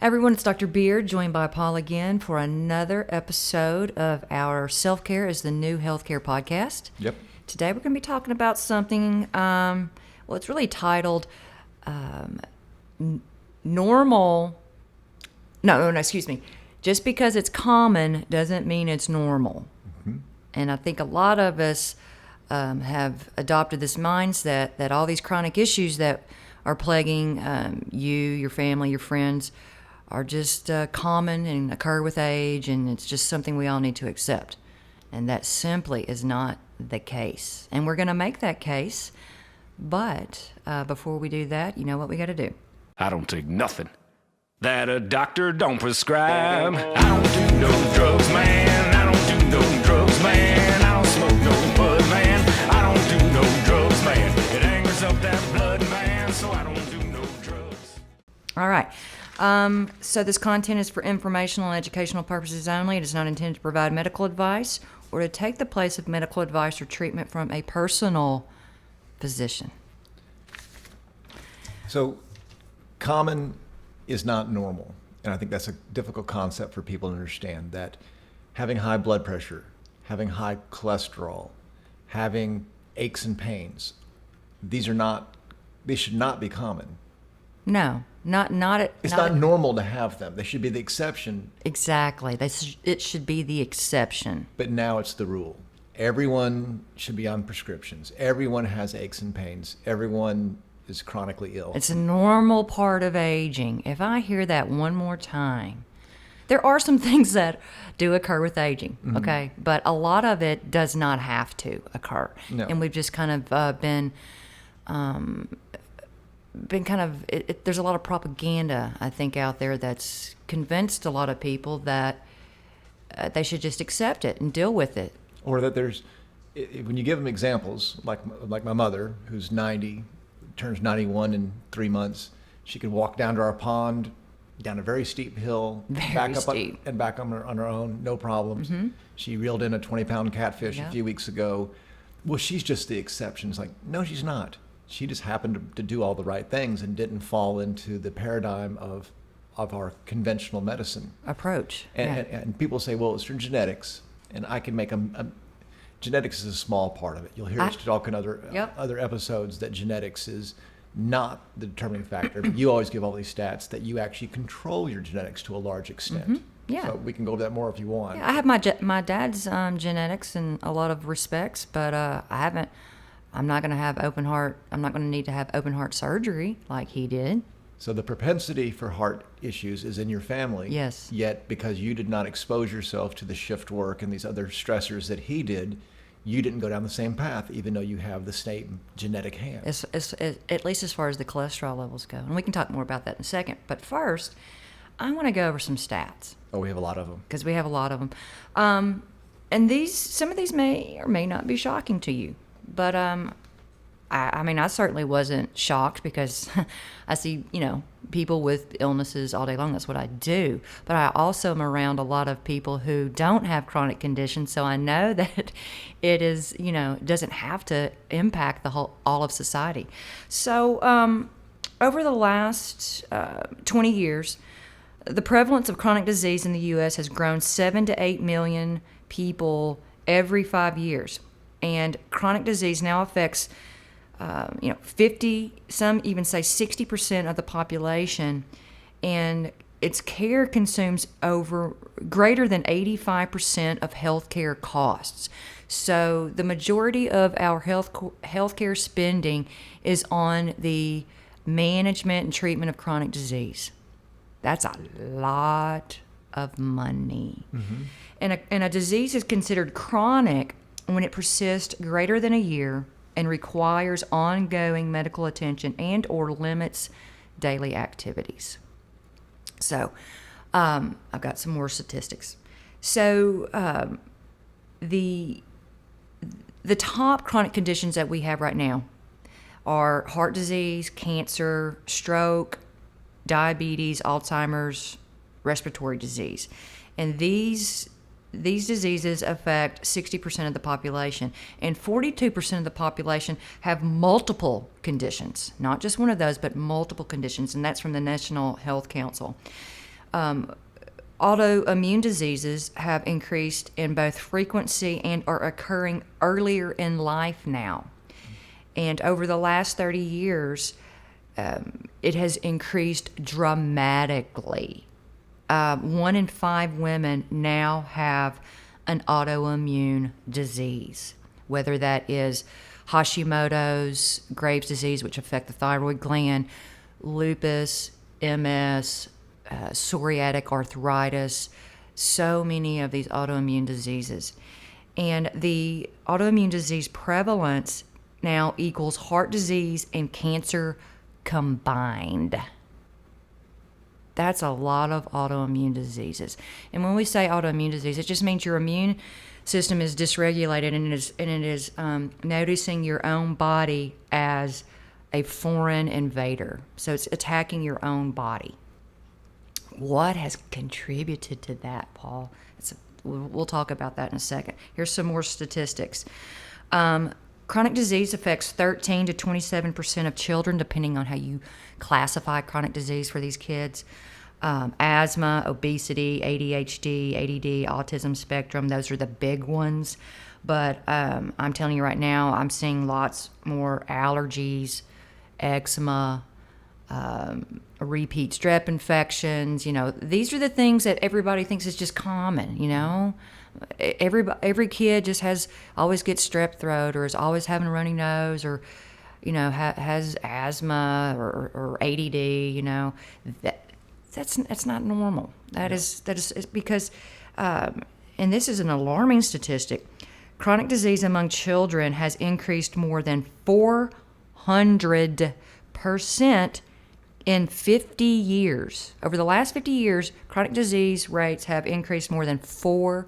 Everyone, it's Dr. Beard, joined by Paul again for another episode of our Self-Care is the New Healthcare podcast. Yep. Today we're going to be talking about something, it's really titled Normal. No, excuse me. Just because it's common doesn't mean it's normal. Mm-hmm. And I think a lot of us have adopted this mindset that all these chronic issues that are plaguing you, your family, your friends are just common and occur with age, and it's just something we all need to accept. And that simply is not the case. And we're going to make that case, but before we do that, you know what we got to do. I don't take nothing that a doctor don't prescribe. I don't do no drugs, man. I don't do no drugs, man. I don't smoke no bud, man. I don't do no drugs, man. It angers up that blood, man, so I don't do no drugs. All right. So this content is for informational and educational purposes only. It is not intended to provide medical advice or to take the place of medical advice or treatment from a personal physician. So, common is not normal. And I think that's a difficult concept for people to understand, that having high blood pressure, having high cholesterol, having aches and pains, they should not be common. No, It's not normal to have them. They should be the exception. Exactly. It should be the exception. But now it's the rule. Everyone should be on prescriptions. Everyone has aches and pains. Everyone is chronically ill. It's a normal part of aging. If I hear that one more time, there are some things that do occur with aging, okay? But a lot of it does not have to occur. No. And we've just kind of been kind of, there's a lot of propaganda, I think, out there that's convinced a lot of people that they should just accept it and deal with it. Or that when you give them examples, like my mother, who's 90, turns 91 in 3 months, she could walk down to our pond, down a very steep hill, back on her own, no problems. Mm-hmm. She reeled in a 20-pound catfish a few weeks ago. Well, she's just the exception. It's like, no, she's not. She just happened to do all the right things and didn't fall into the paradigm of our conventional medicine approach. And people say, well, it's your genetics. And I can make genetics is a small part of it. You'll hear us talk in other episodes that genetics is not the determining factor. But you always give all these stats that you actually control your genetics to a large extent. Mm-hmm. Yeah. So we can go over that more if you want. Yeah, I have my dad's genetics in a lot of respects, but I'm not going to have open heart. I'm not going to need to have open heart surgery like he did. So the propensity for heart issues is in your family. Yes. Yet because you did not expose yourself to the shift work and these other stressors that he did, you didn't go down the same path, even though you have the same genetic hand. At least as far as the cholesterol levels go. And we can talk more about that in a second. But first, I want to go over some stats. Oh, we have a lot of them. Because we have a lot of them. And some of these may or may not be shocking to you. But I certainly wasn't shocked because I see, people with illnesses all day long. That's what I do. But I also am around a lot of people who don't have chronic conditions, so I know that it is, doesn't have to impact all of society. So over the last 20 years, the prevalence of chronic disease in the U.S. has grown 7 to 8 million people every 5 years. And chronic disease now affects 50, some even say 60% of the population, and its care consumes over greater than 85% of healthcare costs. So the majority of our healthcare spending is on the management and treatment of chronic disease. That's a lot of money. Mm-hmm. And a disease is considered chronic when it persists greater than a year and requires ongoing medical attention and or limits daily activities. So I've got some more statistics. So the top chronic conditions that we have right now are heart disease, cancer, stroke, diabetes, Alzheimer's, respiratory disease. And these diseases affect 60% of the population, and 42% of the population have multiple conditions, not just one of those, but multiple conditions, and that's from the National Health Council. Autoimmune diseases have increased in both frequency and are occurring earlier in life now. And over the last 30 years, it has increased dramatically. 1 in 5 women now have an autoimmune disease, whether that is Hashimoto's, Graves' disease, which affect the thyroid gland, lupus, MS, psoriatic arthritis, so many of these autoimmune diseases. And the autoimmune disease prevalence now equals heart disease and cancer combined. That's a lot of autoimmune diseases. And when we say autoimmune disease, it just means your immune system is dysregulated and it is noticing your own body as a foreign invader. So it's attacking your own body. What has contributed to that, Paul? We'll talk about that in a second. Here's some more statistics. Chronic disease affects 13 to 27% of children, depending on how you classify chronic disease for these kids. Asthma, obesity, ADHD, ADD, autism spectrum, those are the big ones. But I'm telling you right now, I'm seeing lots more allergies, eczema, repeat strep infections. These are the things that everybody thinks is just common. Every kid just always gets strep throat, or is always having a runny nose, or has asthma or ADD. That's not normal. That is because, and this is an alarming statistic. Chronic disease among children has increased more than 400% in 50 years. Over the last 50 years, chronic disease rates have increased more than 400%.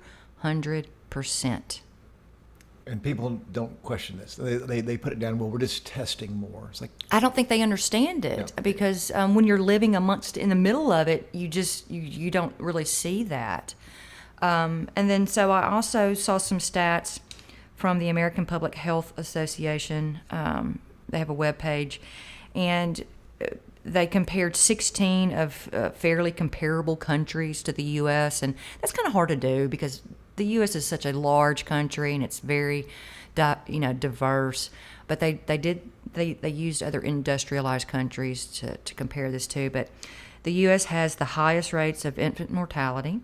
And people don't question this. They put it down, well, we're just testing more. It's like, I don't think they understand it because when you're living in the middle of it, you don't really see that. And then so I also saw some stats from the American Public Health Association. They have a webpage, and they compared 16 of fairly comparable countries to the U.S., and that's kind of hard to do because the U.S. is such a large country and it's very, diverse. But they used other industrialized countries to compare this to. But the U.S. has the highest rates of infant mortality,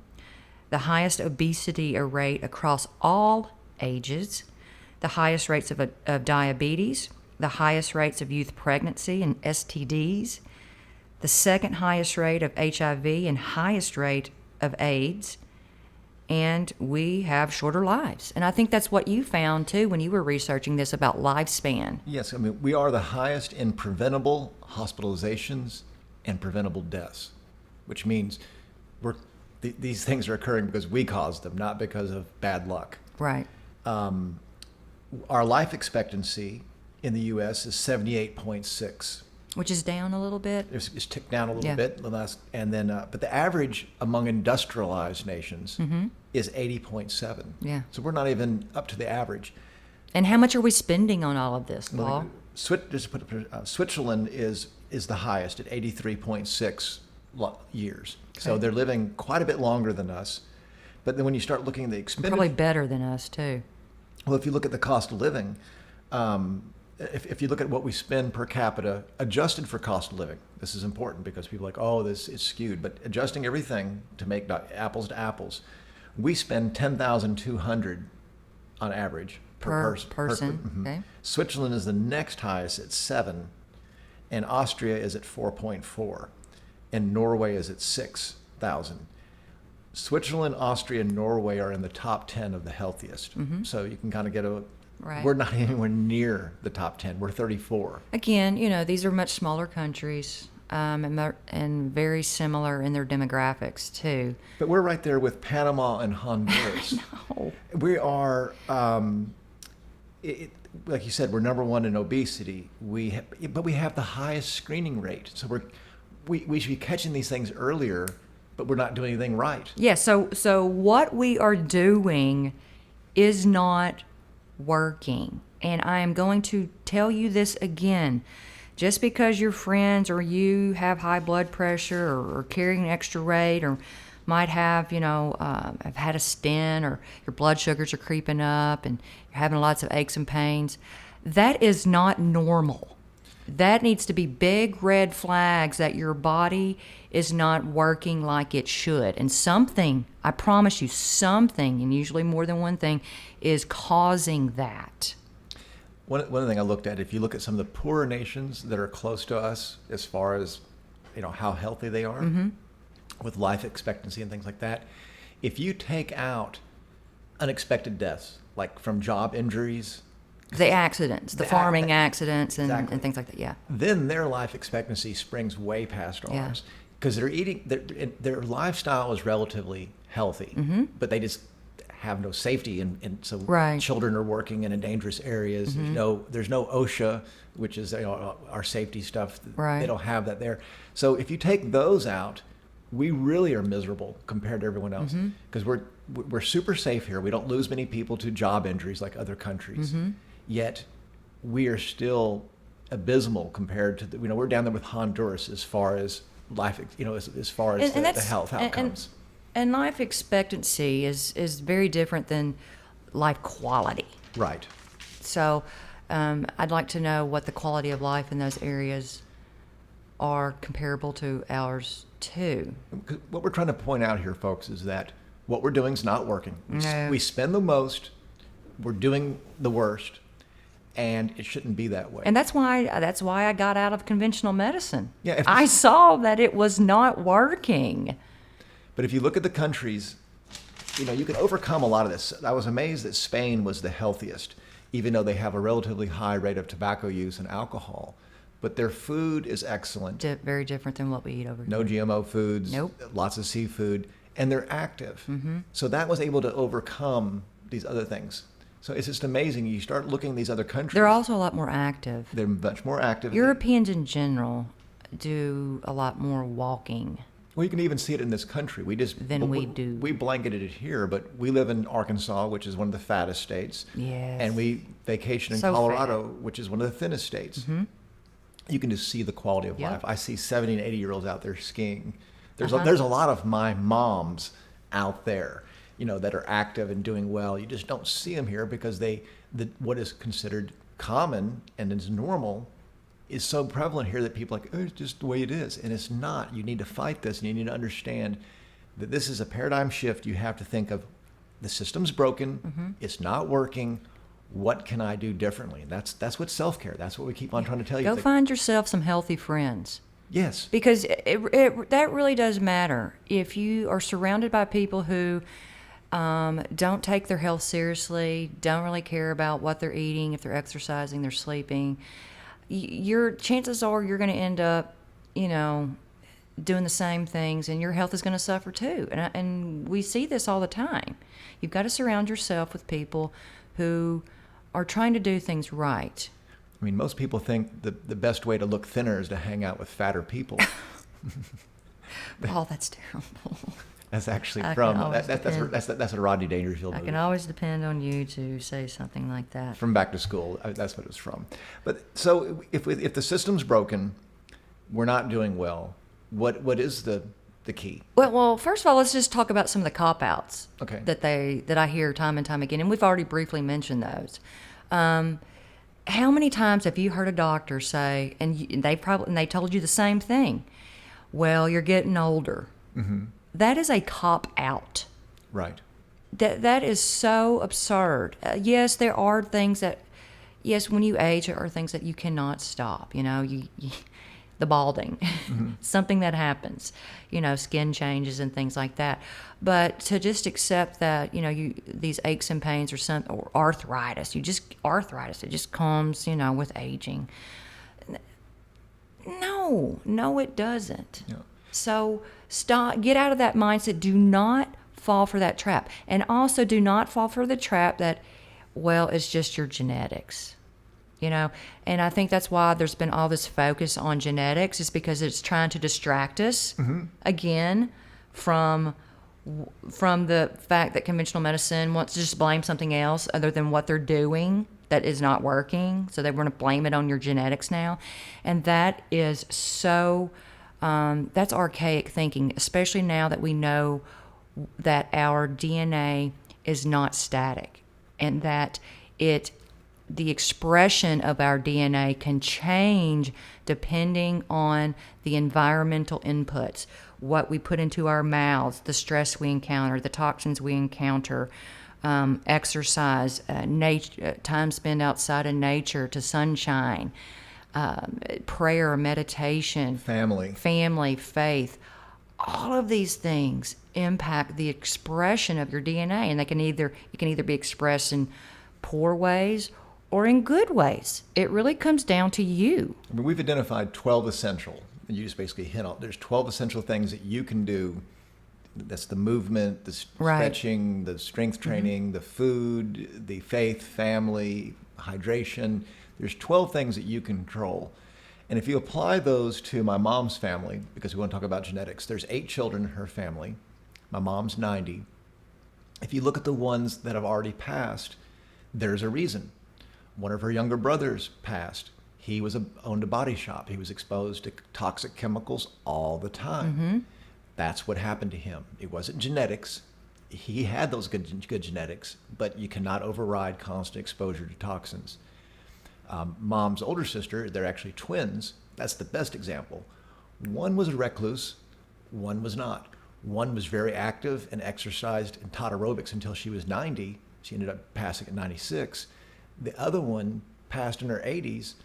the highest obesity rate across all ages, the highest rates of diabetes, the highest rates of youth pregnancy and STDs, the second highest rate of HIV and highest rate of AIDS, and we have shorter lives. And I think that's what you found, too, when you were researching this about lifespan. yes, we are the highest in preventable hospitalizations and preventable deaths, which means these things are occurring because we caused them, not because of bad luck. Right. Our life expectancy in the U.S. is 78.6. Which is down a little bit. It's ticked down a little Yeah. bit, but the average among industrialized nations is 80.7. Yeah. So we're not even up to the average. And how much are we spending on all of this, Paul? Switzerland is the highest at 83.6 years. So they're living quite a bit longer than us. But then when you start looking at the expenditure, Probably better than us, too. well, if you look at the cost of living, if you look at what we spend per capita, adjusted for cost of living, this is important because people are like, oh, this is skewed, but adjusting everything to make apples to apples, we spend $10,200 on average per person. Okay. Switzerland is the next highest at 7, and Austria is at 4.4, and Norway is at 6,000. Switzerland, Austria, and Norway are in the top 10 of the healthiest. So you can kind of get Right. We're not anywhere near the top 10. We're 34. Again, these are much smaller countries and very similar in their demographics, too. But we're right there with Panama and Honduras. Oh. We are, like you said, we're number one in obesity. But we have the highest screening rate. So we should be catching these things earlier, but we're not doing anything right. Yeah, so what we are doing is not working. And I am going to tell you this again. Just because your friends or you have high blood pressure or carrying extra weight or might have, have had a stent or your blood sugars are creeping up and you're having lots of aches and pains, that is not normal. That needs to be big red flags that your body is not working like it should. And something, I promise you, something, and usually more than one thing, is causing that. One of the things I looked at, if you look at some of the poorer nations that are close to us as far as, how healthy they are with life expectancy and things like that, if you take out unexpected deaths, like from job injuries, The accidents, the farming accidents and, Exactly. and things like that, yeah. then their life expectancy springs way past Yeah. ours because they're eating. Their lifestyle is relatively healthy, but they just have no safety, and so Right. children are working in dangerous areas. There's no OSHA, which is our safety stuff. Right. They don't have that there. So if you take those out, we really are miserable compared to everyone else because we're super safe here. We don't lose many people to job injuries like other countries. Yet we are still abysmal compared to we're down there with Honduras as far as life, as far as the health outcomes. And life expectancy is very different than life quality. Right. So I'd like to know what the quality of life in those areas are comparable to ours too. 'Cause what we're trying to point out here, folks, is that what we're doing is not working. No. We spend the most, we're doing the worst, and it shouldn't be that way. And that's why I got out of conventional medicine. Yeah, I saw that it was not working. But if you look at the countries, you can overcome a lot of this. I was amazed that Spain was the healthiest, even though they have a relatively high rate of tobacco use and alcohol. But their food is excellent. Very different than what we eat over here. No GMO foods, Nope. lots of seafood, and they're active. So that was able to overcome these other things. So it's just amazing. You start looking at these other countries. They're also a lot more active. They're much more active. Europeans in general do a lot more walking. Well, you can even see it in this country. Than we do. We blanketed it here, but we live in Arkansas, which is one of the fattest states. Yes. And we vacation in So Colorado, which is one of the thinnest states. You can just see the quality of Yep. life. I see 70 and 80-year-olds out there skiing. There's a lot of my moms out there, that are active and doing well. You just don't see them here because what is considered common and is normal is so prevalent here that people are like, oh, it's just the way it is. And it's not. You need to fight this, and you need to understand that this is a paradigm shift. You have to think of the system's broken. It's not working. What can I do differently? And that's what self-care. That's what we keep on trying to tell you. Go It's like, find yourself some healthy friends. yes. Because that really does matter. If you are surrounded by people who don't take their health seriously, don't really care about what they're eating, if they're exercising, they're sleeping, your chances are you're going to end up, doing the same things, and your health is going to suffer too. And we see this all the time. You've got to surround yourself with people who are trying to do things right. I mean, most people think the best way to look thinner is to hang out with fatter people. Oh, that's terrible. That's actually I from can always that's a Rodney Dangerfield I movie. can always depend on you to say something like that. From Back to School. That's what it was from. But so if the system's broken, we're not doing well. What is the key? Well, first of all, let's just talk about some of the cop-outs Okay. that I hear time and time again, and we've already briefly mentioned those. How many times have you heard a doctor say, and they told you the same thing? Well, you're getting older. Mm-hmm. That is a cop-out. Right. That is so absurd. Yes, there are things when you age, there are things that you cannot stop. The balding, something that happens, skin changes and things like that. But to just accept that, these aches and pains or arthritis, it just comes, with aging. No, it doesn't. Yeah. So get out of that mindset. Do not fall for that trap. And also do not fall for the trap that, it's just your genetics. And I think that's why there's been all this focus on genetics, is because it's trying to distract us again from the fact that conventional medicine wants to just blame something else other than what they're doing that is not working. So they want to blame it on your genetics now. And that is so, that's archaic thinking, especially now that we know that our DNA is not static and that the expression of our DNA can change depending on the environmental inputs, what we put into our mouths, the stress we encounter, the toxins we encounter, exercise, time spent outside of nature to sunshine, prayer, meditation, family, faith. All of these things impact the expression of your DNA, and it can either be expressed in poor ways or in good ways. It really comes down to you. I mean, we've identified 12 essential, and you just basically hit on. There's 12 essential things that you can do. That's the movement, the stretching, the strength training, the food, the faith, family, hydration. There's 12 things that you control. And if you apply those to my mom's family, because we want to talk about genetics, there's 8 children in her family. My mom's 90. If you look at the ones that have already passed, there's a reason. One of her younger brothers passed. He owned a body shop. He was exposed to toxic chemicals all the time. That's what happened to him. It wasn't genetics. He had those good genetics, but you cannot override constant exposure to toxins. Mom's older sister, they're actually twins. That's the best example. One was a recluse, one was not. One was very active and exercised and taught aerobics until she was 90. She ended up passing at 96. The other one passed in her 80s.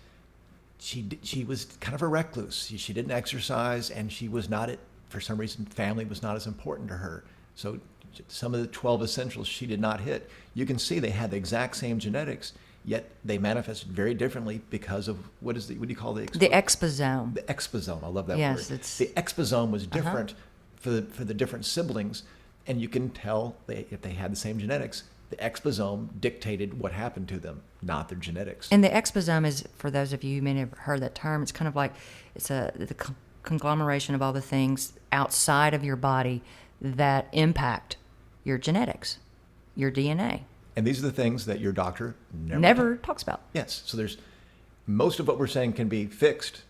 She was kind of a recluse. She didn't exercise, and she was not, for some reason, family was not as important to her. So some of the 12 essentials she did not hit. You can see they had the exact same genetics, yet they manifested very differently because of what do you call the exposome? The exposome. I love that yes, word. The exposome was different for the different siblings, and you can tell if they had the same genetics. The exposome dictated what happened to them, not their genetics. And the exposome is, for those of you who may have heard that term, it's kind of like the conglomeration of all the things outside of your body that impact your genetics, your DNA. And these are the things that your doctor never talks about. Yes. So there's most of what we're saying can be fixed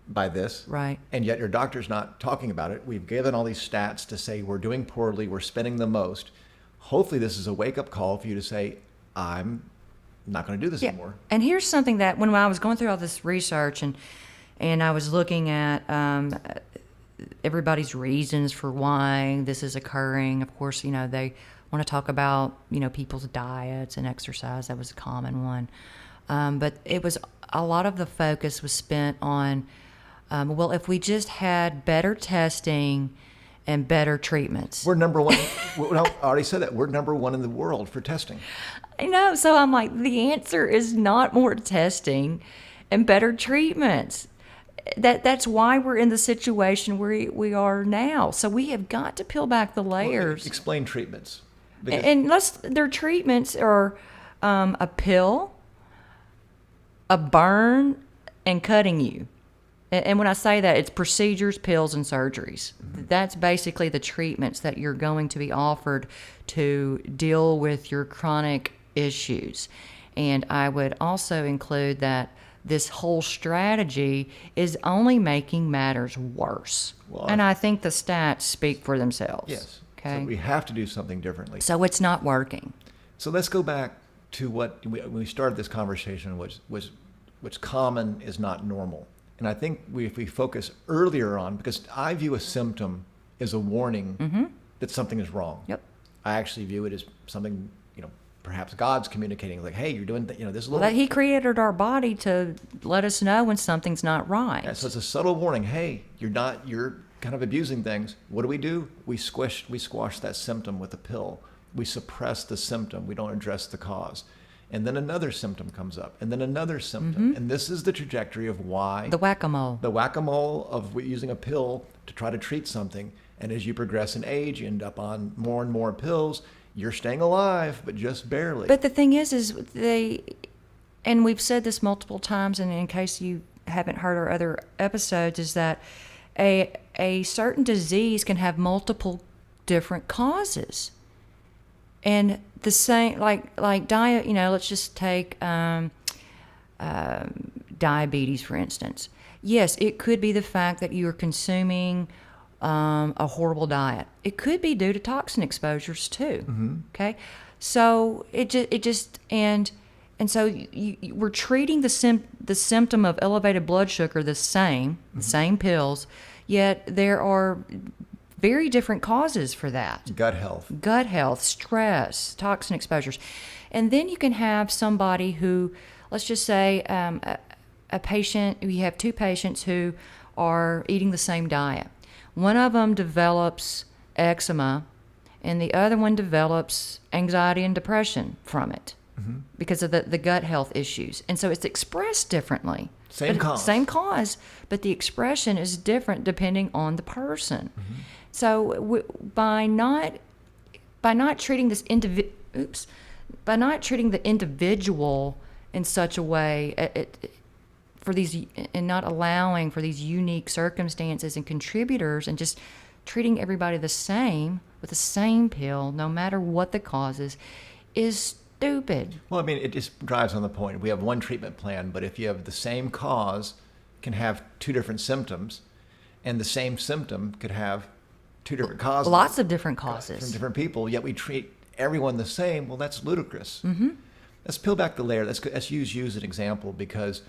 by this. Right. And yet your doctor's not talking about it. We've given all these stats to say we're doing poorly, we're spending the most. Hopefully this is a wake-up call for you to say, I'm not going to do this anymore. And here's something that when I was going through all this research and I was looking at everybody's reasons for why this is occurring. Of course, they want to talk about, people's diets and exercise. That was a common one. But it was a lot of the focus was spent on, if we just had better testing and better treatments. We're number one. Well, I already said that. We're number one in the world for testing. I know. So I'm like, the answer is not more testing and better treatments. That's why we're in the situation where we are now. So we have got to peel back the layers. Well, explain treatments. And their treatments are a pill, a burn, and cutting you. And when I say that, it's procedures, pills, and surgeries. Mm-hmm. That's basically the treatments that you're going to be offered to deal with your chronic issues. And I would also include that this whole strategy is only making matters worse. Well, and I think the stats speak for themselves. Yes. Okay. So we have to do something differently. So it's not working. So let's go back to what when we started this conversation, what's common is not normal. And I think if we focus earlier on, because I view a symptom as a warning that something is wrong. Yep. I actually view it as something, perhaps God's communicating, like, hey, you're doing, this little. Well, He created our body to let us know when something's not right. Yeah, so it's a subtle warning. Hey, you're kind of abusing things. What do? We squash that symptom with a pill. We suppress the symptom. We don't address the cause. And then another symptom comes up, and then another symptom. And this is the trajectory of why. The whack-a-mole. The whack-a-mole of using a pill to try to treat something. And as you progress in age, you end up on more and more pills. You're staying alive, but just barely. But the thing is and we've said this multiple times, and in case you haven't heard our other episodes, is that a certain disease can have multiple different causes. And the same, like diet, let's just take diabetes, for instance. Yes, it could be the fact that you are consuming a horrible diet. It could be due to toxin exposures too. Okay, so it just and so we're treating the symptom of elevated blood sugar the same pills, yet there are very different causes for that. Gut health. Gut health, stress, toxin exposures. And then you can have somebody who, let's just say, a patient, you have two patients who are eating the same diet. One of them develops eczema, and the other one develops anxiety and depression from it because of the gut health issues. And so it's expressed differently. Same cause. Same cause, but the expression is different depending on the person. So by not treating this by not treating the individual in such a way, for these, and not allowing for these unique circumstances and contributors, and just treating everybody the same with the same pill, no matter what the cause is stupid. Well, I mean, it just drives on the point. We have one treatment plan, but if you have the same cause, can have two different symptoms, and the same symptom could have two different causes. Lots of different causes. From different people, yet we treat everyone the same. Well, that's ludicrous. Let's peel back the layer. Let's use you as an example, because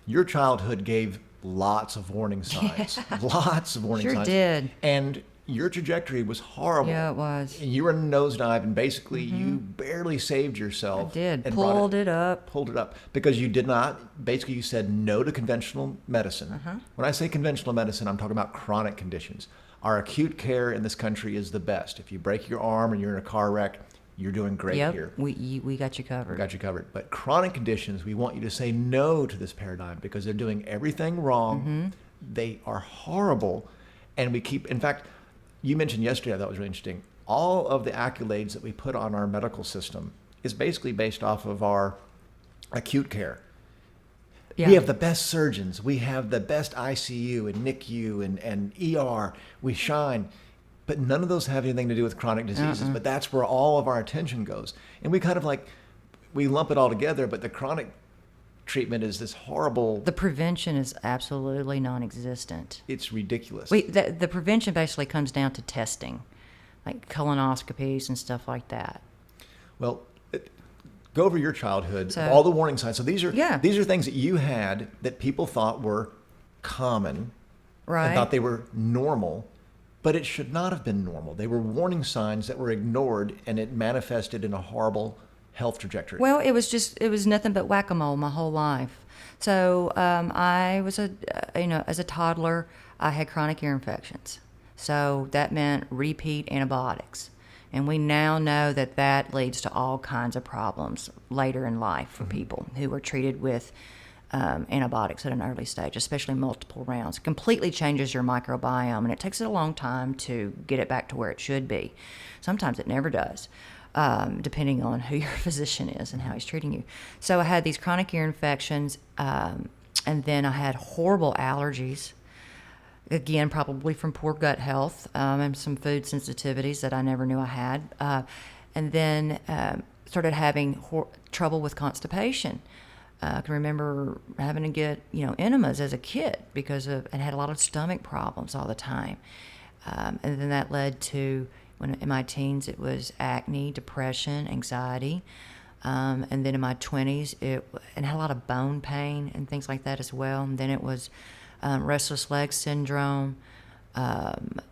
your childhood gave lots of warning signs. Lots of warning Sure signs. did. And your trajectory was horrible. Yeah, it was. And you were in a nosedive, and basically you barely saved yourself. I did. And Pulled it up. Pulled it up. Because you did not, basically you said no to conventional medicine. When I say conventional medicine, I'm talking about chronic conditions. Our acute care in this country is the best. If you break your arm and you're in a car wreck, you're doing great here. We got you covered. We got you covered. But chronic conditions, we want you to say no to this paradigm, because they're doing everything wrong. They are horrible. And we keep, in fact, you mentioned yesterday, I thought was really interesting, all of the accolades that we put on our medical system is basically based off of our acute care. Yeah. We have the best surgeons. We have the best ICU and NICU and ER. We shine. But none of those have anything to do with chronic diseases. But that's where all of our attention goes. And we kind of we lump it all together, but the chronic treatment is this horrible... The prevention is absolutely non-existent. It's ridiculous. The prevention basically comes down to testing, like colonoscopies and stuff like that. Well, go over your childhood, So- all the warning signs. So these are Yeah. things that you had that people thought were common, Right. and thought they were normal, but it should not have been normal. They were warning signs that were ignored, and it manifested in a horrible health trajectory. Well, it was nothing but whack-a-mole my whole life. So I was as a toddler, I had chronic ear infections. So that meant repeat antibiotics. And we now know that leads to all kinds of problems later in life for people who are treated with antibiotics at an early stage, especially multiple rounds. It completely changes your microbiome, and it takes it a long time to get it back to where it should be. Sometimes it never does. Depending on who your physician is and how he's treating you. So I had these chronic ear infections, and then I had horrible allergies, again, probably from poor gut health, and some food sensitivities that I never knew I had. And then started having trouble with constipation. I can remember having to get, enemas as a kid and had a lot of stomach problems all the time. And then that led to, when in my teens, it was acne, depression, anxiety. And then in my 20s, and had a lot of bone pain and things like that as well. And then it was restless leg syndrome, orthostatic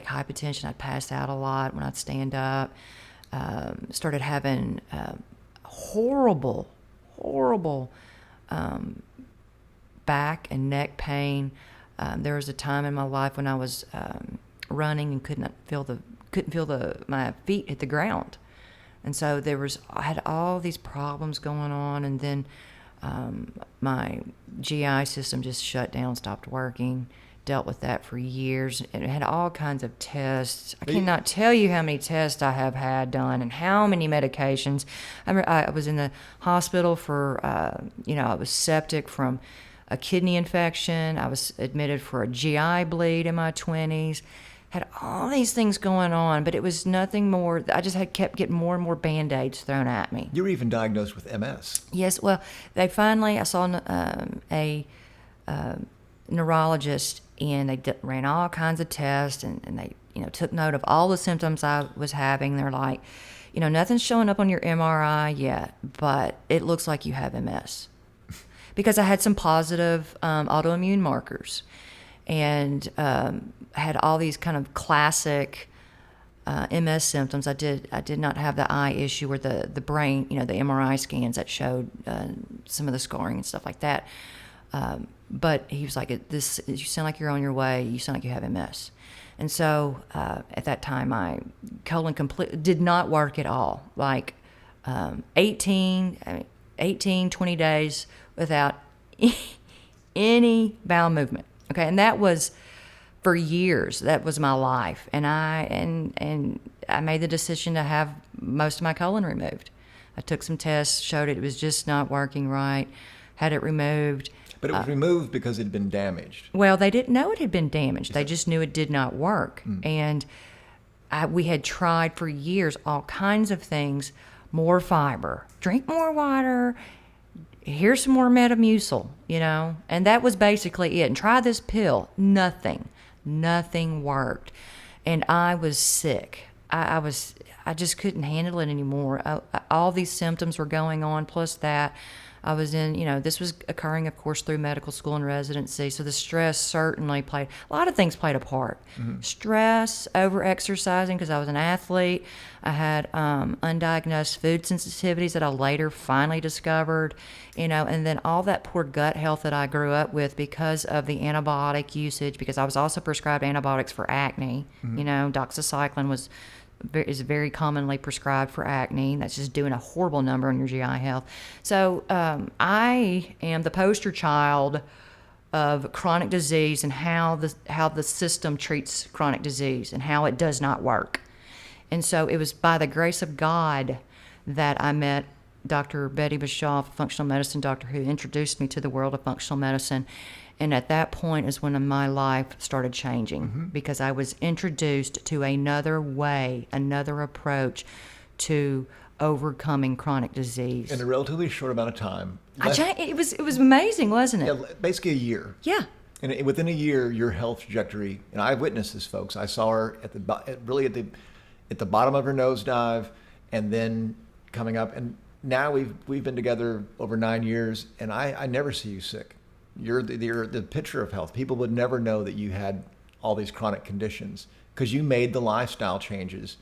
hypotension. I'd pass out a lot when I'd stand up. Started having horrible back and neck pain. There was a time in my life when I was running and couldn't feel my feet hit the ground, and so I had all these problems going on, and then my GI system just shut down, stopped working. Dealt with that for years, and it had all kinds of tests. I cannot tell you how many tests I have had done and how many medications. I was in the hospital for, I was septic from a kidney infection. I was admitted for a GI bleed in my 20s. had all these things going on, but it was nothing more. I just had kept getting more and more Band-Aids thrown at me. You were even diagnosed with MS. Yes, well, they finally, I saw a neurologist, and they ran all kinds of tests, and they, took note of all the symptoms I was having. They're like, nothing's showing up on your MRI yet, but it looks like you have MS. Because I had some positive autoimmune markers, and had all these kind of classic MS symptoms. I did not have the eye issue or the brain, the MRI scans that showed some of the scarring and stuff like that. But he was like, you sound like you're on your way. You sound like you have MS. And so at that time, my colon did not work at all. Like 20 days without any bowel movement. Okay, and that was for years. That was my life, and I made the decision to have most of my colon removed. I took some tests, showed it was just not working right, had it removed. But it was removed because it had been damaged. Well, they didn't know it had been damaged. They just knew it did not work, and we had tried for years all kinds of things: more fiber, drink more water. Here's some more Metamucil, and that was basically it. And try this pill. Nothing worked. And I was sick. I just couldn't handle it anymore. All these symptoms were going on, plus that I was in, this was occurring, of course, through medical school and residency. So the stress certainly a lot of things played a part. Mm-hmm. Stress, over-exercising, because I was an athlete. I had undiagnosed food sensitivities that I later finally discovered, and then all that poor gut health that I grew up with because of the antibiotic usage, because I was also prescribed antibiotics for acne. Mm-hmm. Doxycycline is very commonly prescribed for acne. That's just doing a horrible number on your GI health. So I am the poster child of chronic disease and how the system treats chronic disease and how it does not work. And so it was by the grace of God that I met Dr. Betty Bischoff, a functional medicine doctor, who introduced me to the world of functional medicine. And at that point is when my life started changing, because I was introduced to another way, another approach to overcoming chronic disease. In a relatively short amount of time. It was amazing, wasn't it? Yeah, basically a year. Yeah. And within a year, your health trajectory, and I witnessed this, folks. I saw her at the bottom of her nosedive, and then coming up. And now we've been together over 9 years, and I never see you sick. You're the picture of health. People would never know that you had all these chronic conditions because you made the lifestyle changes.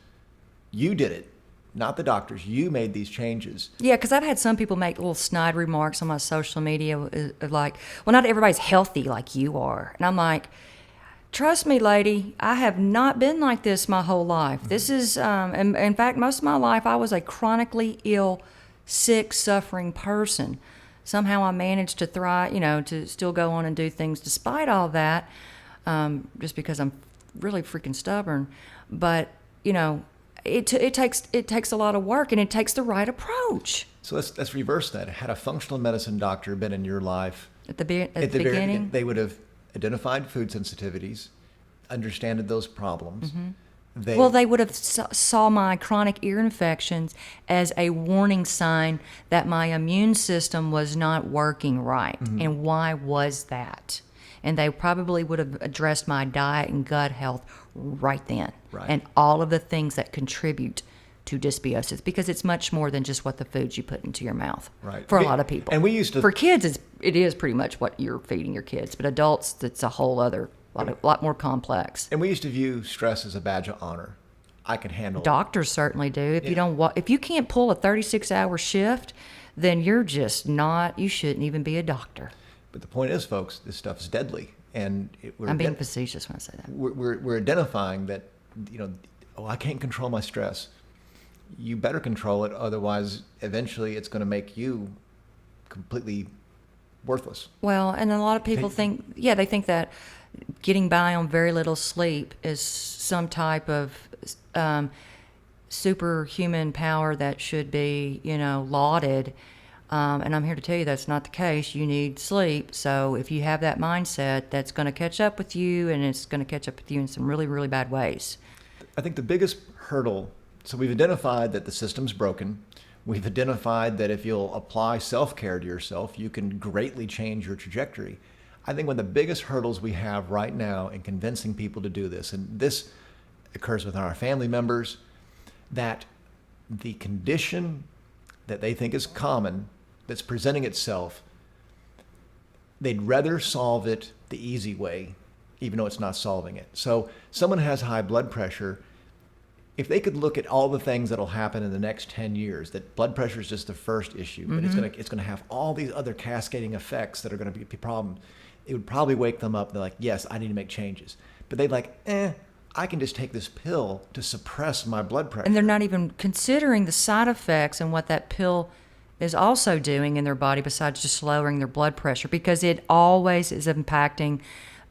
You did it, not the doctors. You made these changes. Yeah, because I've had some people make little snide remarks on my social media like, well, not everybody's healthy like you are. And I'm like, trust me, lady, I have not been like this my whole life. Mm-hmm. This is, in fact, most of my life I was a chronically ill, sick, suffering person. Somehow I managed to thrive, to still go on and do things despite all that, just because I'm really freaking stubborn. But, it takes a lot of work, and it takes the right approach. So let's reverse that. Had a functional medicine doctor been in your life at the beginning, they would have identified food sensitivities, understood those problems. Mm-hmm. They would have saw my chronic ear infections as a warning sign that my immune system was not working right. Mm-hmm. And why was that? And they probably would have addressed my diet and gut health right then. Right. And all of the things that contribute to dysbiosis, because it's much more than just what the foods you put into your mouth. Right. For a lot of people. And we used to... For kids, it is pretty much what you're feeding your kids. But adults, it's a whole other... A lot more complex. And we used to view stress as a badge of honor. I can handle it. Doctors certainly do. If you can't pull a 36-hour shift, then you're just not. You shouldn't even be a doctor. But the point is, folks, this stuff is deadly, and I'm being facetious when I say that. We're identifying that, I can't control my stress. You better control it, otherwise, eventually, it's going to make you completely worthless. Well, and a lot of people think that getting by on very little sleep is some type of superhuman power that should be, lauded. And I'm here to tell you that's not the case. You need sleep. So if you have that mindset, that's going to catch up with you, and it's going to catch up with you in some really, really bad ways. I think the biggest hurdle, so we've identified that the system's broken. We've identified that if you'll apply self-care to yourself, you can greatly change your trajectory. I think one of the biggest hurdles we have right now in convincing people to do this, and this occurs with our family members, that the condition that they think is common, that's presenting itself, they'd rather solve it the easy way, even though it's not solving it. So someone has high blood pressure. If they could look at all the things that'll happen in the next 10 years, that blood pressure is just the first issue, but it's gonna have all these other cascading effects that are gonna be a problem, it would probably wake them up. They're like, yes, I need to make changes. But they'd like, I can just take this pill to suppress my blood pressure. And they're not even considering the side effects and what that pill is also doing in their body besides just lowering their blood pressure, because it always is impacting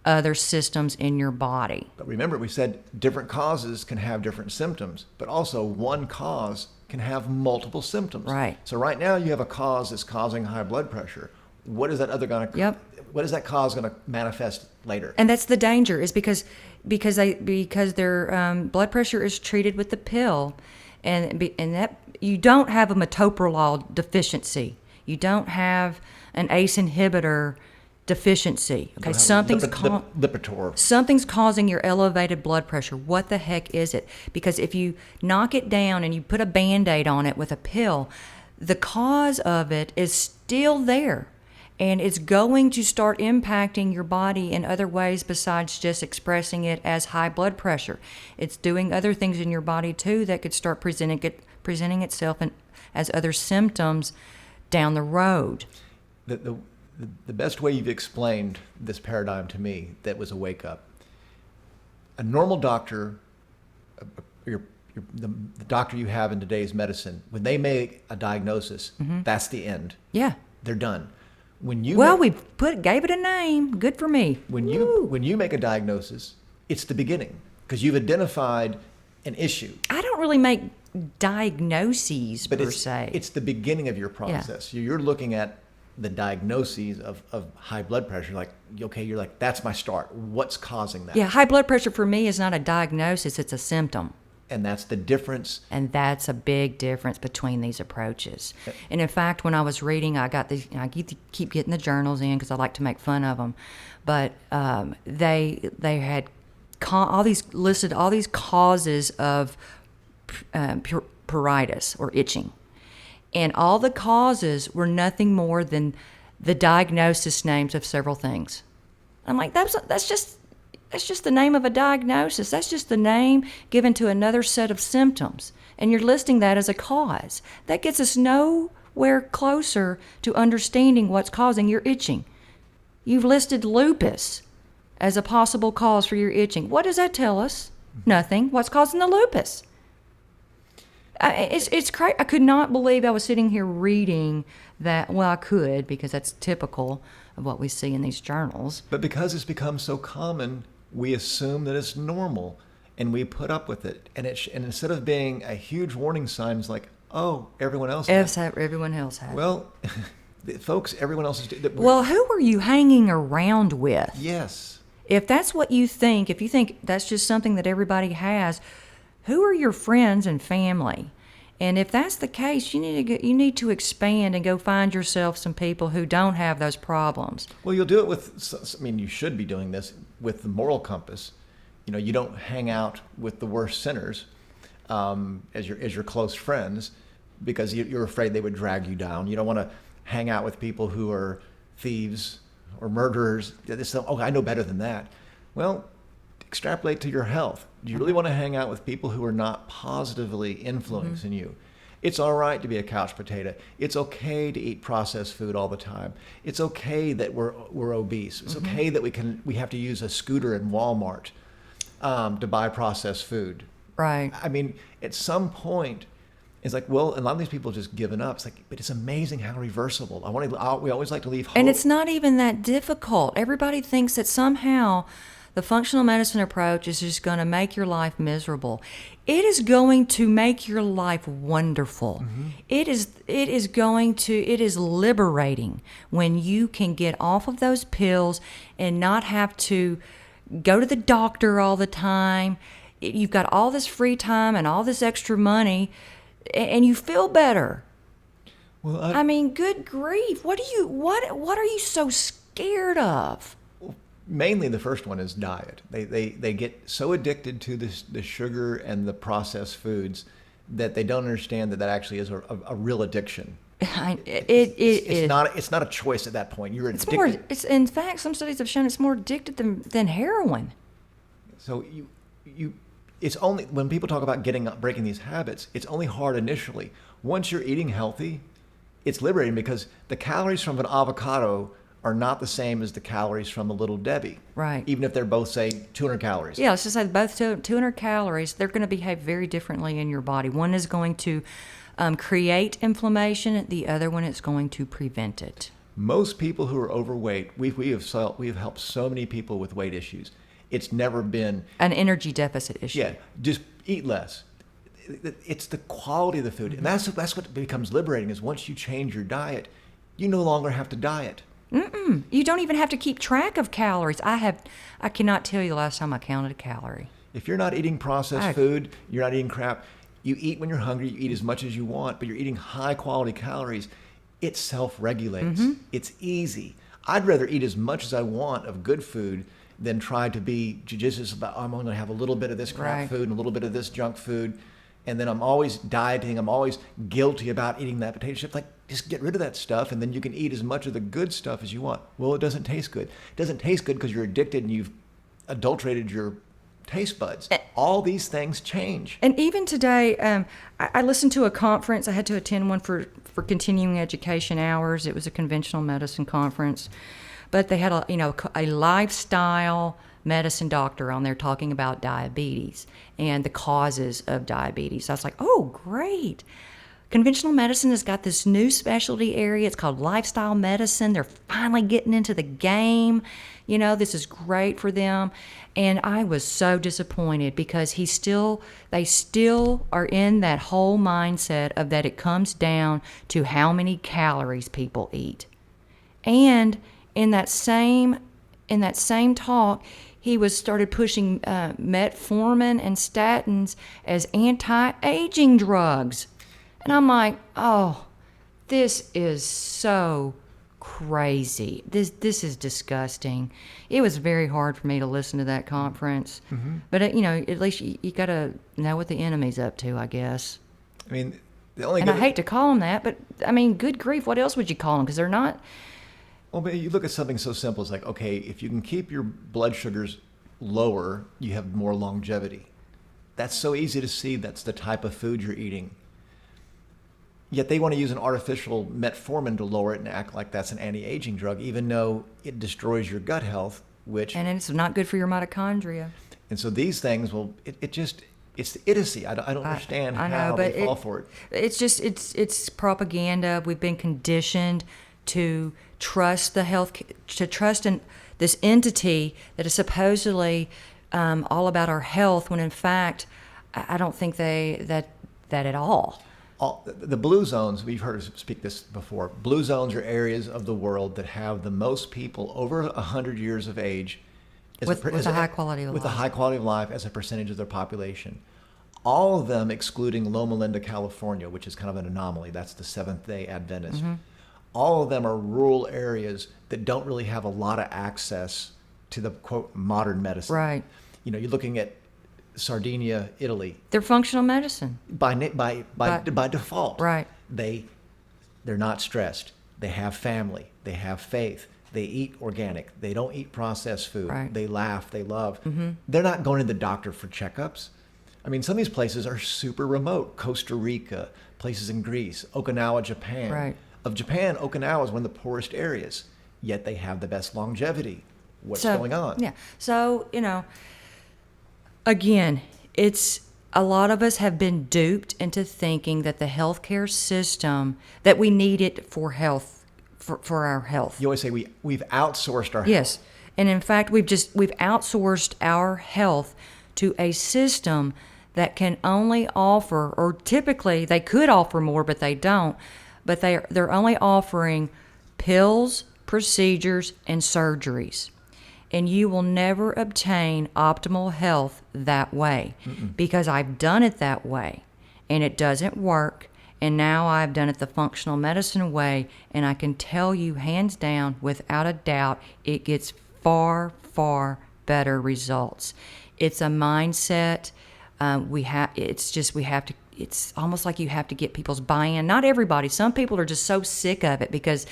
other systems in your body. But remember, we said different causes can have different symptoms, but also one cause can have multiple symptoms. Right. So right now you have a cause that's causing high blood pressure. What is that other going to? Yep. What is that cause going to manifest later? And that's the danger, is because their blood pressure is treated with the pill, and that you don't have a metoprolol deficiency. You don't have an ACE inhibitor deficiency. Okay, Lipitor. something's causing your elevated blood pressure. What the heck is it? Because if you knock it down and you put a Band-Aid on it with a pill, the cause of it is still there. And it's going to start impacting your body in other ways besides just expressing it as high blood pressure. It's doing other things in your body too that could start presenting itself as other symptoms down the road. The best way you've explained this paradigm to me that was a wake up. A normal doctor, the doctor you have in today's medicine, when they make a diagnosis, that's the end. Yeah. They're done. When you gave it a name. Good for me. when you make a diagnosis, it's the beginning, because you've identified an issue. I don't really make diagnoses But per se. it's the beginning of your process. You're looking at the diagnoses of high blood pressure. Like, okay, you're like, that's my start. What's causing that? Yeah, high blood pressure for me is not a diagnosis, it's a symptom. And that's the difference. And that's a big difference between these approaches. And in fact, when I was reading, I keep getting the journals in because I like to make fun of them. But they had all these causes of pruritus or itching. And all the causes were nothing more than the diagnosis names of several things. I'm like, that's just the name of a diagnosis. That's just the name given to another set of symptoms. And you're listing that as a cause. That gets us nowhere closer to understanding what's causing your itching. You've listed lupus as a possible cause for your itching. What does that tell us? Nothing. What's causing the lupus? It's crazy. I could not believe I was sitting here reading that. Well, I could, because that's typical of what we see in these journals. But because it's become so common, we assume that it's normal, and we put up with it. And instead of being a huge warning sign, it's like, oh, everyone else has. Everyone else has. Well, folks, everyone else is. Well, who are you hanging around with? Yes. If that's what you think, if you think that's just something that everybody has, who are your friends and family? And if that's the case, you need to expand and go find yourself some people who don't have those problems. Well, you'll do it with. I mean, you should be doing this with the moral compass. You don't hang out with the worst sinners as your close friends, because you're afraid they would drag you down. You don't want to hang out with people who are thieves or murderers. I know better than that. Well, extrapolate to your health. Do you really want to hang out with people who are not positively influencing you? It's all right to be a couch potato. It's okay to eat processed food all the time. It's okay that we're obese. It's okay that we have to use a scooter in Walmart to buy processed food. Right. I mean, at some point, it's like, well, a lot of these people have just given up. It's like, but it's amazing how reversible. We always like to leave hope. And it's not even that difficult. Everybody thinks that somehow the functional medicine approach is just going to make your life miserable. It is going to make your life wonderful. It is liberating when you can get off of those pills and not have to go to the doctor all the time. You've got all this free time and all this extra money, and you feel better. Well, I mean, good grief! What are you so scared of? mainly the first one is diet. They get so addicted to the sugar and the processed foods that they don't understand that actually is a real addiction. It's not a choice at that point. You're addicted. It's in fact, some studies have shown it's more addicted than heroin. So it's only when people talk about breaking these habits, it's only hard initially. Once you're eating healthy, it's liberating because the calories from an avocado are not the same as the calories from a Little Debbie. Right. Even if they're both, say, 200 calories. Yeah, let's just say both 200 calories, they're going to behave very differently in your body. One is going to create inflammation. The other one is going to prevent it. Most people who are overweight, we have helped so many people with weight issues. It's never been an energy deficit issue. Yeah, just eat less. It's the quality of the food, and that's what becomes liberating. Is once you change your diet, you no longer have to diet. You don't even have to keep track of calories. I cannot tell you the last time I counted a calorie. If you're not eating processed food, you're not eating crap. You eat when you're hungry. You eat as much as you want, but you're eating high quality calories. It self-regulates. It's easy. I'd rather eat as much as I want of good food than try to be judicious about, I'm only going to have a little bit of this crap food and a little bit of this junk food. And then I'm always dieting. I'm always guilty about eating that potato chip. Like, just get rid of that stuff, and then you can eat as much of the good stuff as you want. Well, it doesn't taste good. It doesn't taste good because you're addicted and you've adulterated your taste buds. All these things change. And even today, I listened to a conference. I had to attend one for continuing education hours. It was a conventional medicine conference, but they had a lifestyle medicine doctor on there talking about diabetes and the causes of diabetes. I was like, oh, great. Conventional medicine has got this new specialty area. It's called lifestyle medicine. They're finally getting into the game. This is great for them. And I was so disappointed because they still are in that whole mindset of that it comes down to how many calories people eat. And in that same talk, he started pushing metformin and statins as anti-aging drugs. And I'm like, oh, this is so crazy. This is disgusting. It was very hard for me to listen to that conference. But, at least you got to know what the enemy's up to, I guess. I mean, I hate to call them that, but, I mean, good grief, what else would you call them? Because they're not... Well, but you look at something so simple as like, okay, if you can keep your blood sugars lower, you have more longevity. That's so easy to see. That's the type of food you're eating. Yet they want to use an artificial metformin to lower it and act like that's an anti-aging drug, even though it destroys your gut health, and it's not good for your mitochondria. And so these things, it's the idiocy. I don't understand how they fall for it. It's propaganda. We've been conditioned to trust in this entity that is supposedly all about our health, when in fact I don't think that at all. The blue zones, we've heard us speak this before. Blue zones are areas of the world that have the most people over 100 years of age with a high quality of life. With a high quality of life as a percentage of their population. All of them excluding Loma Linda, California, which is kind of an anomaly. That's the Seventh-day Adventist. All of them are rural areas that don't really have a lot of access to the, quote, modern medicine. Right. You're looking at Sardinia, Italy. They're functional medicine. By default. Right. They're not stressed. They have family. They have faith. They eat organic. They don't eat processed food. Right. They laugh. They love. They're not going to the doctor for checkups. I mean, some of these places are super remote. Costa Rica, places in Greece, Okinawa, Japan. Right. Of Japan, Okinawa is one of the poorest areas, yet they have the best longevity. What's going on? Yeah. So, again, it's a lot of us have been duped into thinking that the healthcare system, that we need it for health, for our health. You always say we've outsourced our Yes. health. And in fact, we've outsourced our health to a system that can only offer, or typically they could offer more, but they don't. But they're only offering pills, procedures, and surgeries. And you will never obtain optimal health that way. Because I've done it that way and it doesn't work. And now I've done it the functional medicine way, and I can tell you hands down, without a doubt, it gets far, far better results. It's a mindset. It's almost like you have to get people's buy-in. Not everybody. Some people are just so sick of it because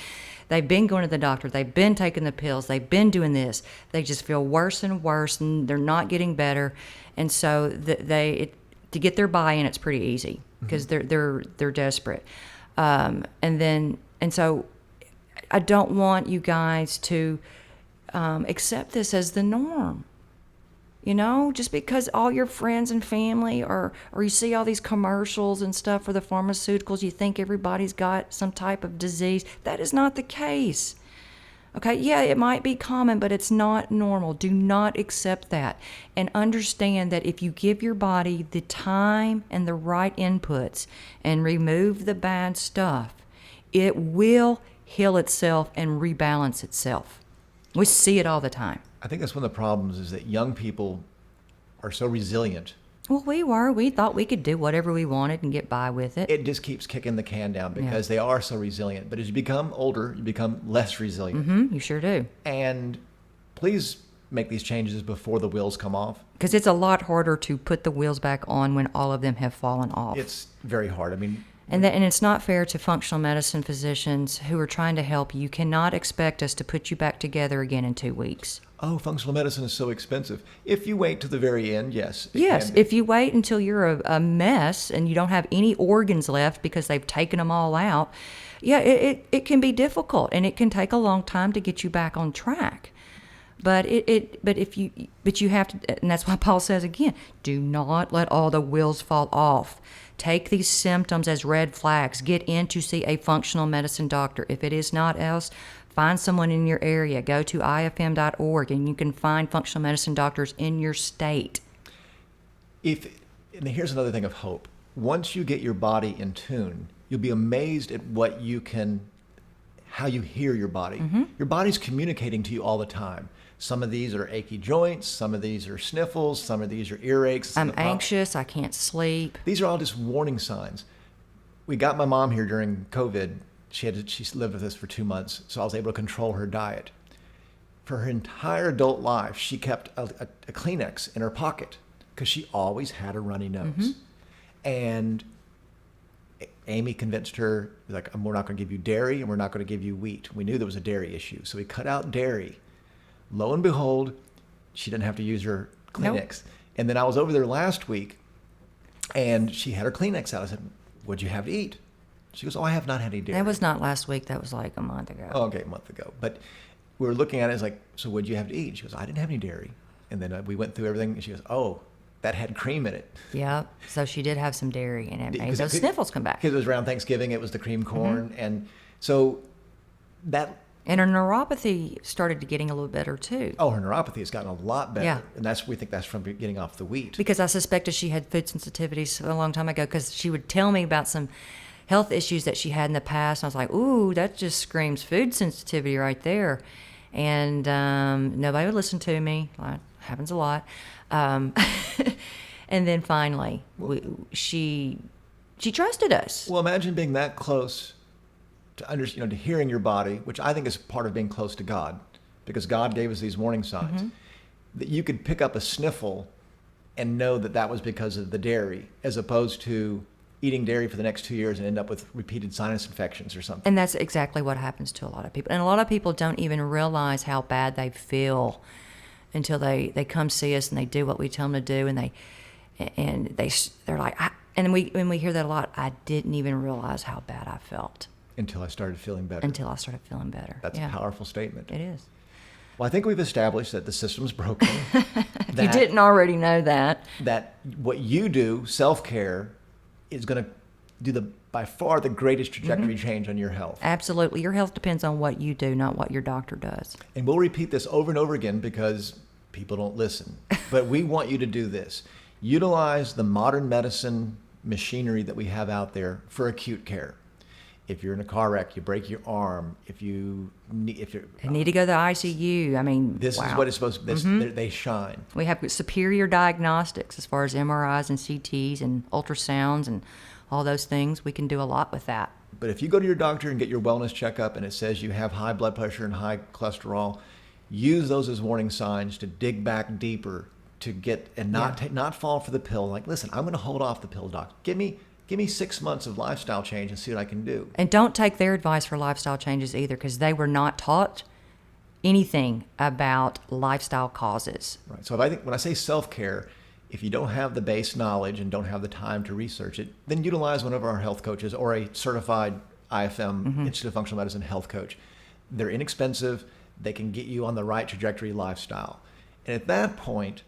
they've been going to the doctor, they've been taking the pills, they've been doing this. They just feel worse and worse, and they're not getting better. And so to get their buy-in, it's pretty easy because they're desperate. And so I don't want you guys to accept this as the norm. You know, just because all your friends and family or you see all these commercials and stuff for the pharmaceuticals, you think everybody's got some type of disease. That is not the case. Okay, yeah, it might be common, but it's not normal. Do not accept that. And understand that if you give your body the time and the right inputs and remove the bad stuff, it will heal itself and rebalance itself. We see it all the time. I think that's one of the problems is that young people are so resilient. Well, we thought we could do whatever we wanted and get by with it. It just keeps kicking the can down because they are so resilient. But as you become older, you become less resilient. You sure do. And please make these changes before the wheels come off. Because it's a lot harder to put the wheels back on when all of them have fallen off. It's very hard. I mean, and it's not fair to functional medicine physicians who are trying to help you. You cannot expect us to put you back together again in 2 weeks. oh, functional medicine is so expensive. If you wait to the very end, yes. Yes, if you wait until you're a mess and you don't have any organs left because they've taken them all out, yeah, it can be difficult and it can take a long time to get you back on track. But you have to, and that's why Paul says again, do not let all the wheels fall off. Take these symptoms as red flags. Get in to see a functional medicine doctor. If it is not else, find someone in your area. Go to ifm.org and you can find functional medicine doctors in your state. And here's another thing of hope. Once you get your body in tune, you'll be amazed at how you hear your body. Mm-hmm. Your body's communicating to you all the time. Some of these are achy joints, some of these are sniffles, some of these are earaches. I'm anxious, I can't sleep. These are all just warning signs. We got my mom here during COVID. She lived with us for 2 months, so I was able to control her diet. For her entire adult life, she kept a Kleenex in her pocket because she always had a runny nose. Mm-hmm. And Amy convinced her, like, we're not going to give you dairy and we're not going to give you wheat. We knew there was a dairy issue, so we cut out dairy. Lo and behold, she didn't have to use her Kleenex. Nope. And then I was over there last week, and she had her Kleenex out. I said, what'd you have to eat? She goes, I have not had any dairy. That was not last week. That was like a month ago. Oh, okay, a month ago. But we were looking at it as like, so what'd you have to eat? She goes, I didn't have any dairy. And then we went through everything, and she goes, oh, that had cream in it. Yeah, so she did have some dairy, and it made those sniffles come back. Because it was around Thanksgiving, it was the cream corn, mm-hmm. and so that... And her neuropathy started getting a little better too. Oh, her neuropathy has gotten a lot better. Yeah. And we think that's from getting off the wheat. Because I suspected she had food sensitivities a long time ago because she would tell me about some health issues that she had in the past. And I was like, ooh, that just screams food sensitivity right there. And nobody would listen to me. That happens a lot. And then finally, she trusted us. Well, imagine being that close to hearing your body, which I think is part of being close to God, because God gave us these warning signs, mm-hmm. that you could pick up a sniffle and know that was because of the dairy, as opposed to eating dairy for the next 2 years and end up with repeated sinus infections or something. And that's exactly what happens to a lot of people. And a lot of people don't even realize how bad they feel until they come see us and they do what we tell them to do, and they're like, and we hear that a lot. I didn't even realize how bad I felt. Until I started feeling better. That's a powerful statement. It is. Well, I think we've established that the system's broken. If you didn't already know that. That what you do, self-care, is going to do the by far the greatest trajectory change on your health. Absolutely. Your health depends on what you do, not what your doctor does. And we'll repeat this over and over again because people don't listen. But we want you to do this. Utilize the modern medicine machinery that we have out there for acute care. If you're in a car wreck, you break your arm, if you're You need to go to the ICU. I mean, this wow. is what it's supposed to they shine. We have superior diagnostics as far as MRIs and CTs and ultrasounds and all those things. We can do a lot with that. But if you go to your doctor and get your wellness checkup and it says you have high blood pressure and high cholesterol, use those as warning signs to dig back deeper to get and not fall for the pill. Like, listen, I'm going to hold off the pill, doc. Give me 6 months of lifestyle change and see what I can do. And don't take their advice for lifestyle changes either, because they were not taught anything about lifestyle causes. Right. So when I say self-care, if you don't have the base knowledge and don't have the time to research it, then utilize one of our health coaches or a certified IFM, Institute of Functional Medicine health coach. They're inexpensive. They can get you on the right trajectory lifestyle. And at that point,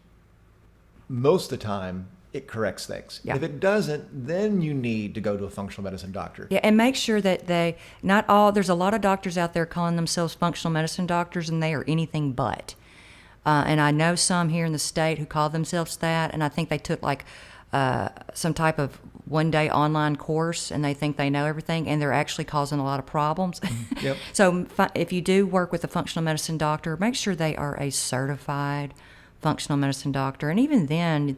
most of the time, it corrects things. Yeah. If it doesn't, then you need to go to a functional medicine doctor. Yeah, and make sure that there's a lot of doctors out there calling themselves functional medicine doctors, and they are anything but. And I know some here in the state who call themselves that, and I think they took like some type of one-day online course, and they think they know everything, and they're actually causing a lot of problems. Yep. So if you do work with a functional medicine doctor, make sure they are a certified functional medicine doctor, and even then,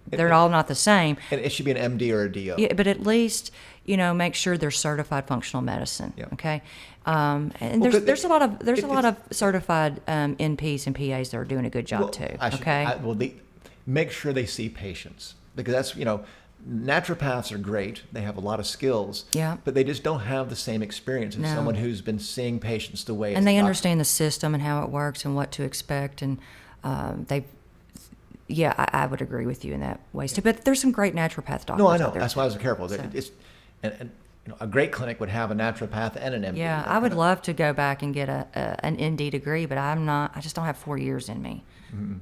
they're all not the same. And it should be an MD or a DO. Yeah, but at least make sure they're certified functional medicine. Yeah. Okay, and Well, there's a lot of certified NPs and PAs that are doing a good job too. They make sure they see patients, because that's naturopaths are great. They have a lot of skills. Yeah. But they just don't have the same experience as No. someone who's been seeing patients the way. And they understand the system and how it works and what to expect, and I would agree with you in that way too. But there's some great naturopath doctors. No, I know. out there. That's why I was careful. So- It's and a great clinic would have a naturopath and an MD. Yeah, I would love to go back and get an ND degree, but I just don't have 4 years in me.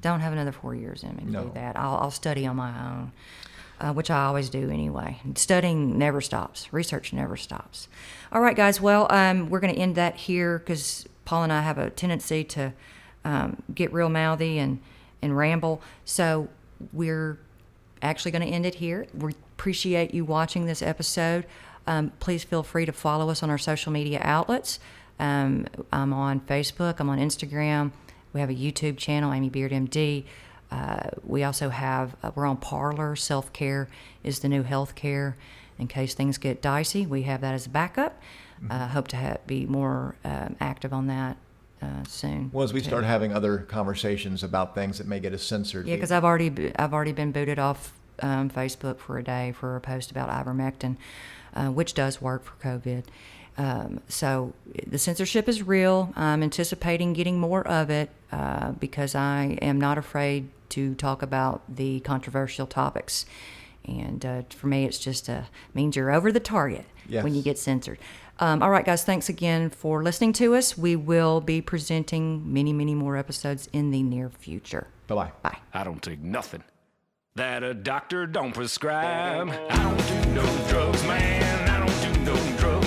Don't have another 4 years in me to No. do that. I'll study on my own, which I always do anyway. Studying never stops. Research never stops. All right, guys. Well, we're going to end that here because Paul and I have a tendency to get real mouthy and ramble. So we're actually going to end it here. We appreciate you watching this episode. Please feel free to follow us on our social media outlets. I'm on Facebook. I'm on Instagram. We have a YouTube channel, Amy Beard MD. We also have, we're on Parler. Self-care is the new healthcare. In case things get dicey, we have that as a backup. Hope to be more active on that soon. Well, as we too. start having other conversations about things that may get us censored. Yeah, because I've already been booted off Facebook for a day for a post about ivermectin, which does work for COVID. So the censorship is real. I'm anticipating getting more of it because I am not afraid to talk about the controversial topics. And for me, it's just means you're over the target when you get censored. All right, guys, thanks again for listening to us. We will be presenting many, many more episodes in the near future. Bye-bye. Bye. I don't take nothing that a doctor don't prescribe. I don't do no drugs, man. I don't do no drugs.